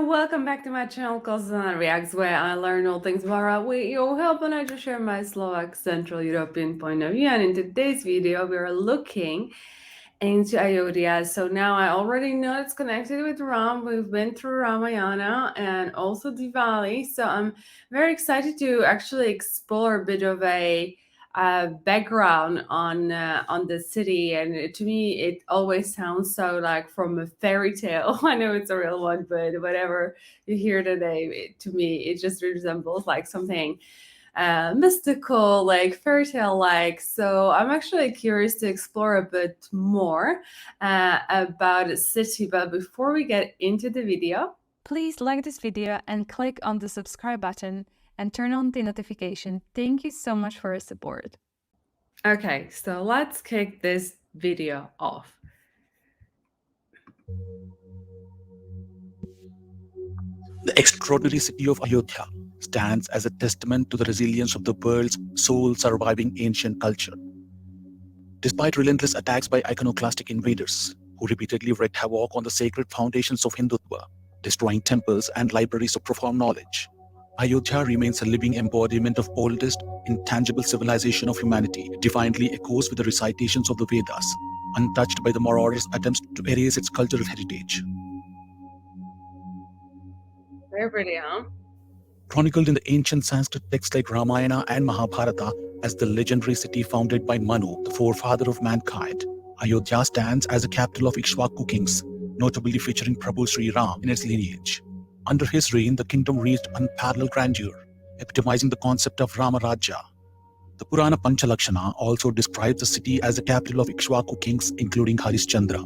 welcome back to my channel called zuzanareacts, where I learn all things Mara with your help, and I just share my Slovak Central European point of view. And in today's video, we are looking into Ayodhya. So now I already know it's connected with Ram. We've been through Ramayana and also Diwali, so I'm very excited to actually explore a bit of a background on the city. And to me it always sounds so like from a fairy tale. I know it's a real one, but whatever you hear today, to me it just resembles like something mystical, like fairy tale like. So I'm actually curious to explore a bit more about a city. But before we get into the video, please like this video and click on the subscribe button and turn on the notification. Thank you so much for your support. Okay, so let's kick this video off. The extraordinary city of Ayodhya stands as a testament to the resilience of the world's sole surviving ancient culture. Despite relentless attacks by iconoclastic invaders who repeatedly wreaked havoc on the sacred foundations of Hindutva, destroying temples and libraries of profound knowledge, Ayodhya remains a living embodiment of oldest, intangible civilization of humanity, divinely echoes with the recitations of the Vedas, untouched by the marauders' attempts to erase its cultural heritage. Very pretty, huh? Chronicled in the ancient Sanskrit texts like Ramayana and Mahabharata as the legendary city founded by Manu, the forefather of mankind, Ayodhya stands as a capital of Ikshvaku kings, notably featuring Prabhu Sri Ram in its lineage. Under his reign, the kingdom reached unparalleled grandeur, epitomizing the concept of Rama Rajya. The Purana Panchalakshana also describes the city as the capital of Ikshvaku kings, including Harishchandra.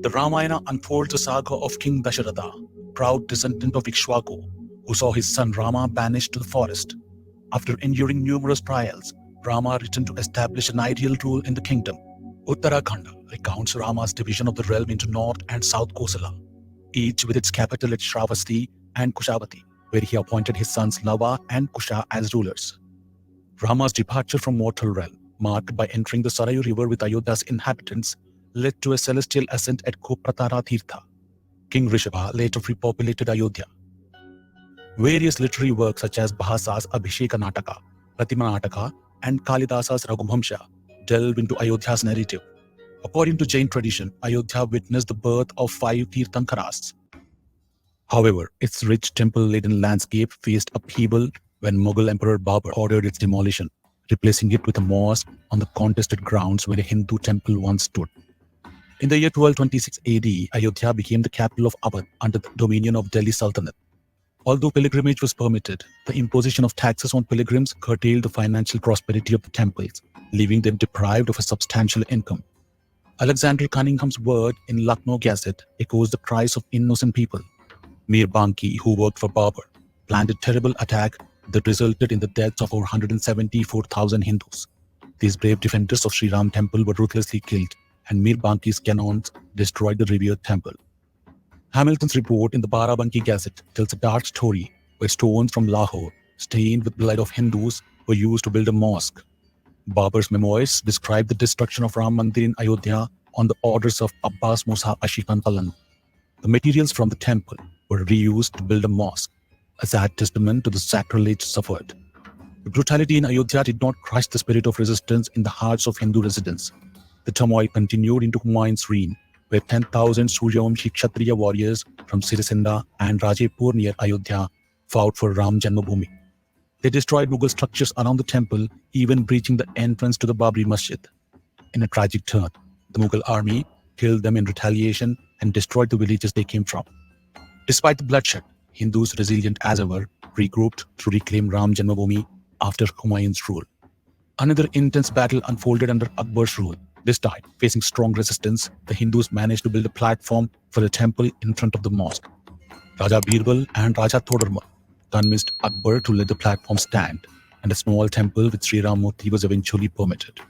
The Ramayana unfolds the saga of King Dasharatha, proud descendant of Ikshvaku, who saw his son Rama banished to the forest. After enduring numerous trials, Rama returned to establish an ideal rule in the kingdom. Uttarakhand recounts Rama's division of the realm into North and South Kosala, each with its capital at Shravasti and Kushavati, where he appointed his sons Lava and Kusha as rulers. Rama's departure from mortal realm, marked by entering the Sarayu river with Ayodhya's inhabitants, led to a celestial ascent at Kopratara Tirtha. King Rishabha later repopulated Ayodhya. Various literary works such as Bhasa's Abhisheka Nataka, Pratima Nataka, and Kalidasa's Raghubamsha delve into Ayodhya's narrative. According to Jain tradition, Ayodhya witnessed the birth of 5 Tirthankaras. However, its rich temple-laden landscape faced upheaval when Mughal Emperor Babur ordered its demolition, replacing it with a mosque on the contested grounds where a Hindu temple once stood. In the year 1226 AD, Ayodhya became the capital of Awadh under the dominion of Delhi Sultanate. Although pilgrimage was permitted, the imposition of taxes on pilgrims curtailed the financial prosperity of the temples, leaving them deprived of a substantial income. Alexander Cunningham's word in Lucknow Gazette echoes the cries of innocent people. Mir Banki, who worked for Babur, planned a terrible attack that resulted in the deaths of over 174,000 Hindus. These brave defenders of Sri Ram temple were ruthlessly killed, and Mir Banki's cannons destroyed the revered temple. Hamilton's report in the Barabanki Gazette tells a dark story where stones from Lahore, stained with blood of Hindus, were used to build a mosque. Babur's memoirs describe the destruction of Ram Mandir in Ayodhya on the orders of Abbas Musa Ashikan Kalanu. The materials from the temple were reused to build a mosque, a sad testament to the sacrilege suffered. The brutality in Ayodhya did not crush the spirit of resistance in the hearts of Hindu residents. The turmoil continued into Humayun's reign, where 10,000 Suryavamshi Kshatriya warriors from Sirisenda and Rajepur near Ayodhya fought for Ram Janmabhoomi. They destroyed Mughal structures around the temple, even breaching the entrance to the Babri Masjid. In a tragic turn, the Mughal army killed them in retaliation and destroyed the villages they came from. Despite the bloodshed, Hindus, resilient as ever, regrouped to reclaim Ram Janmabhoomi after Humayun's rule. Another intense battle unfolded under Akbar's rule. This time, facing strong resistance, the Hindus managed to build a platform for the temple in front of the mosque. Raja Birbal and Raja Todarmal convinced Akbar to let the platform stand, and a small temple with Sri Ram Murti was eventually permitted.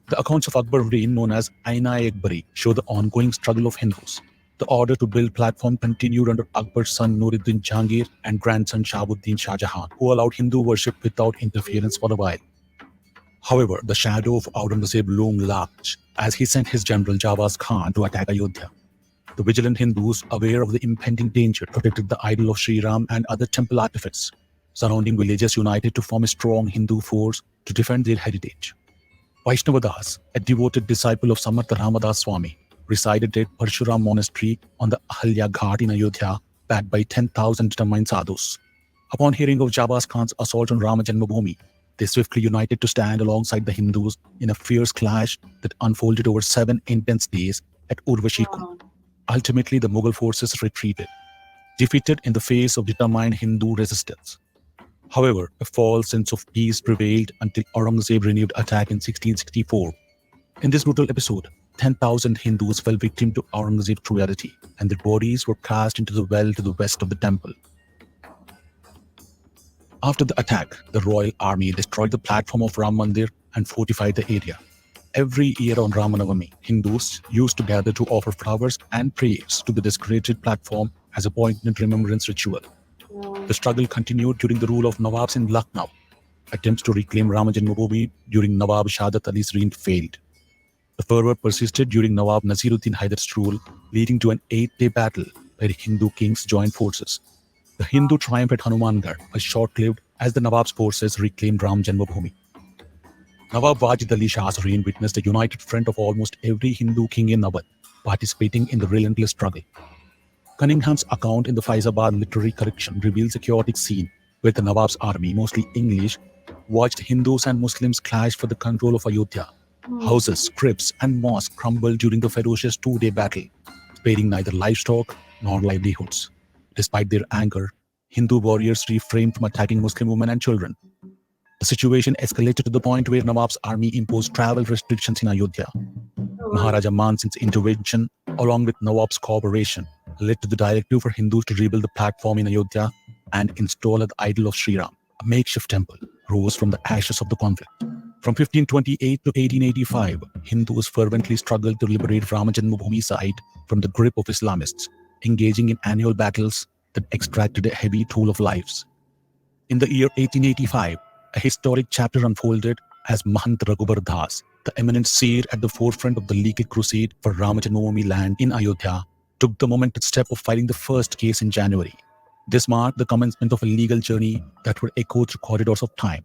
The accounts of Akbar's reign, known as Aina Akbari, show the ongoing struggle of Hindus. The order to build platform continued under Akbar's son Nuruddin Jahangir and grandson Shahabuddin Shah Jahan, who allowed Hindu worship without interference for a while. However, the shadow of Aurangzeb loomed large as he sent his general Jawaz Khan to attack Ayodhya. The vigilant Hindus, aware of the impending danger, protected the idol of Sri Ram and other temple artifacts. Surrounding villages united to form a strong Hindu force to defend their heritage. Vaishnava Das, a devoted disciple of Samartha Ramadas Swami, resided at Parshuram Monastery on the Ahalya Ghat in Ayodhya, backed by 10,000 determined sadhus. Upon hearing of Jabaz Khan's assault on Rama Janmabhoomi, they swiftly united to stand alongside the Hindus in a fierce clash that unfolded over 7 intense days at Urvashi Kund. Wow. Ultimately, the Mughal forces retreated, defeated in the face of determined Hindu resistance. However, a false sense of peace prevailed until Aurangzeb renewed attack in 1664. In this brutal episode, 10,000 Hindus fell victim to Aurangzeb's cruelty, and their bodies were cast into the well to the west of the temple. After the attack, the royal army destroyed the platform of Ram Mandir and fortified the area. Every year on Ramanavami, Hindus used to gather to offer flowers and prayers to the desecrated platform as a poignant remembrance ritual. The struggle continued during the rule of Nawabs in Lucknow. Attempts to reclaim Rama Janmabhoomi during Nawab Shahadat Ali's reign failed. The fervor persisted during Nawab Nasiruddin Haidar's rule, leading to an 8-day battle where Hindu kings joined forces. The Hindu triumph at Hanumangarh was short-lived as the Nawab's forces reclaimed Ram Janmabhoomi. Nawab Wajid Ali Shah's reign witnessed a united front of almost every Hindu king in Awadh participating in the relentless struggle. Cunningham's account in the Faizabad literary collection reveals a chaotic scene where the Nawab's army, mostly English, watched Hindus and Muslims clash for the control of Ayodhya. Houses, crypts, and mosques crumbled during the ferocious 2-day battle, sparing neither livestock nor livelihoods. Despite their anger, Hindu warriors refrained from attacking Muslim women and children. The situation escalated to the point where Nawab's army imposed travel restrictions in Ayodhya. Maharaja Man Singh's intervention, along with Nawab's cooperation, led to the directive for Hindus to rebuild the platform in Ayodhya and install the idol of Sri Ram. A makeshift temple rose from the ashes of the conflict. From 1528 to 1885, Hindus fervently struggled to liberate Rama Janmabhoomi site from the grip of Islamists, engaging in annual battles that extracted a heavy toll of lives. In the year 1885, a historic chapter unfolded as Mahant Raghubar Das, the eminent seer at the forefront of the legal crusade for Rama Janmabhoomi land in Ayodhya, took the momentous step of filing the first case in January. This marked the commencement of a legal journey that would echo through corridors of time.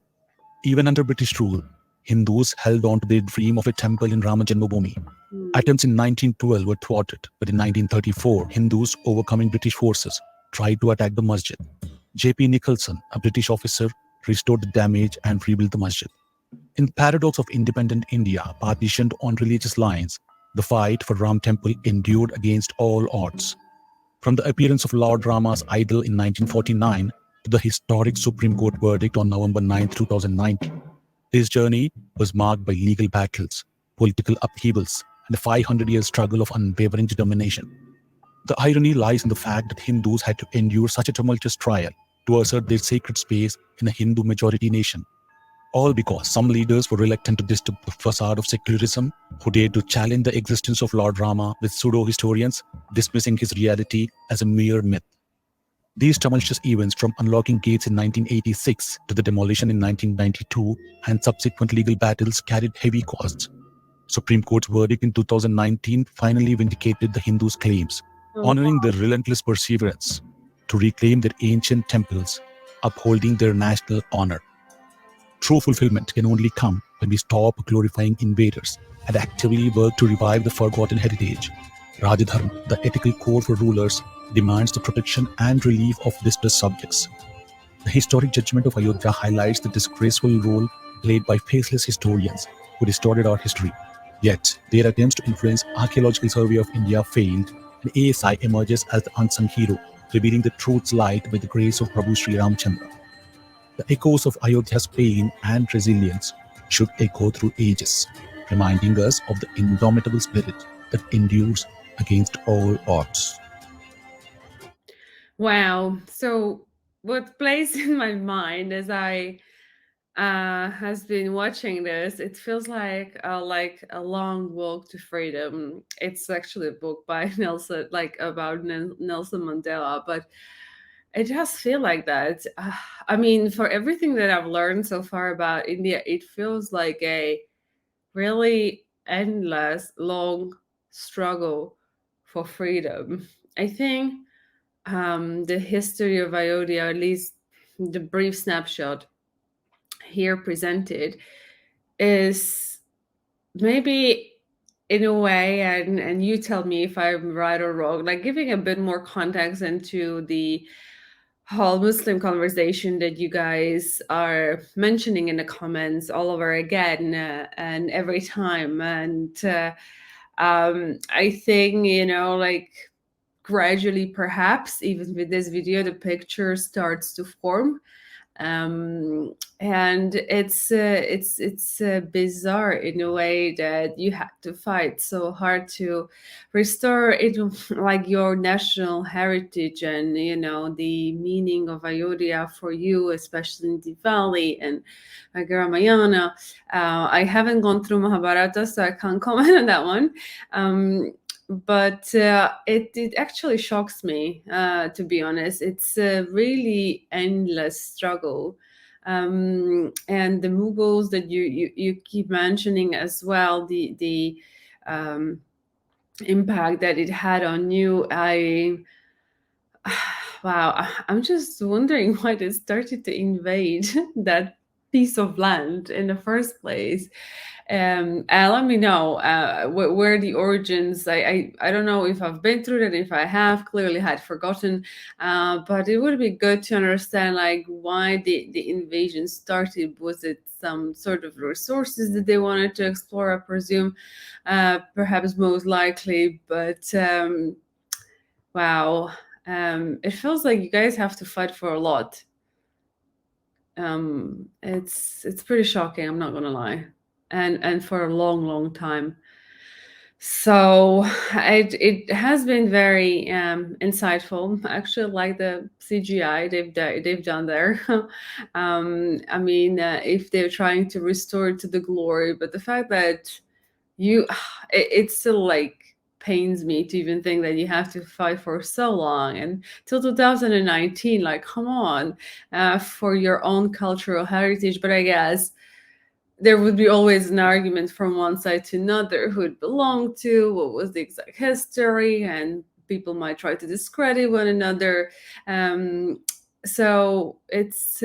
Even under British rule, Hindus held on to their dream of a temple in Rama Janmabhoomi. Attempts in 1912 were thwarted, but in 1934, Hindus, overcoming British forces, tried to attack the masjid. J.P. Nicholson, a British officer, restored the damage and rebuilt the masjid. In the paradox of independent India, partitioned on religious lines, the fight for Ram Temple endured against all odds. From the appearance of Lord Rama's idol in 1949 to the historic Supreme Court verdict on November 9, 2019, this journey was marked by legal battles, political upheavals, and a 500-year struggle of unwavering determination. The irony lies in the fact that Hindus had to endure such a tumultuous trial to assert their sacred space in a Hindu-majority nation, all because some leaders were reluctant to disturb the facade of secularism, who dared to challenge the existence of Lord Rama with pseudo-historians, dismissing his reality as a mere myth. These tumultuous events, from unlocking gates in 1986 to the demolition in 1992 and subsequent legal battles, carried heavy costs. Supreme Court's verdict in 2019 finally vindicated the Hindus' claims, honoring their relentless perseverance to reclaim their ancient temples, upholding their national honor. True fulfillment can only come when we stop glorifying invaders and actively work to revive the forgotten heritage. Rajadharma, the ethical code for rulers, demands the protection and relief of distressed subjects. The historic judgment of Ayodhya highlights the disgraceful role played by faceless historians who distorted our history. Yet, their attempts to influence Archaeological Survey of India failed, and ASI emerges as the unsung hero, revealing the truth's light by the grace of Prabhu Sri Ramchandra. The echoes of Ayodhya's pain and resilience should echo through ages, reminding us of the indomitable spirit that endures against all odds. Wow. So what plays in my mind as I has been watching this, it feels like a long walk to freedom. It's actually a book by Nelson, like about Nelson Mandela, but it does feel like that. I mean, for everything that I've learned so far about India, it feels like a really endless, long struggle for freedom. I think the history of Ayodhya, at least the brief snapshot here presented, is maybe in a way, and you tell me if I'm right or wrong, like giving a bit more context into the whole Muslim conversation that you guys are mentioning in the comments all over again and every time. And I think, you know, like gradually, perhaps even with this video, the picture starts to form. And it's bizarre in a way that you had to fight so hard to restore it, like your national heritage and, you know, the meaning of Ayodhya for you, especially in the valley and Ramayana. I haven't gone through Mahabharata, so I can't comment on that one. But it actually shocks me, to be honest. It's a really endless struggle. And the Mughals that you keep mentioning as well, the impact that it had on you, wow, I'm just wondering why they started to invade that piece of land in the first place. Let me know where the origins. I don't know if I've been through that. If I have, clearly had forgotten. But it would be good to understand, like, why the invasion started. Was it some sort of resources that they wanted to explore? I presume, perhaps most likely. But wow, it feels like you guys have to fight for a lot. It's pretty shocking. I'm not gonna lie. And for a long time. So it has been very insightful. I actually like the CGI they've done there. I mean, if they're trying to restore it to the glory, but the fact that it still like pains me to even think that you have to fight for so long and till 2019. Like, come on, for your own cultural heritage. But I guess there would be always an argument from one side to another who it belonged to, what was the exact history, and people might try to discredit one another. So it's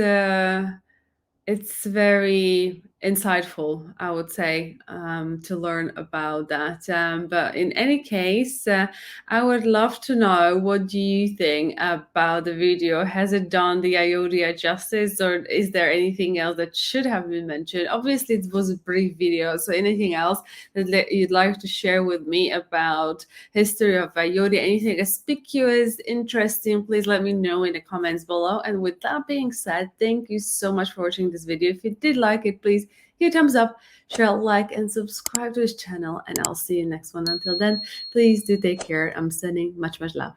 very insightful, I would say, to learn about that. But in any case, I would love to know, what do you think about the video? Has it done the Ayodhya justice, or is there anything else that should have been mentioned? Obviously, it was a brief video, so anything else that you'd like to share with me about history of Ayodhya, anything conspicuous, interesting, please let me know in the comments below. And with that being said, thank you so much for watching this video. If you did like it, please give a thumbs up, share, like, and subscribe to this channel, and I'll see you next one. Until then, please do take care. I'm sending much love.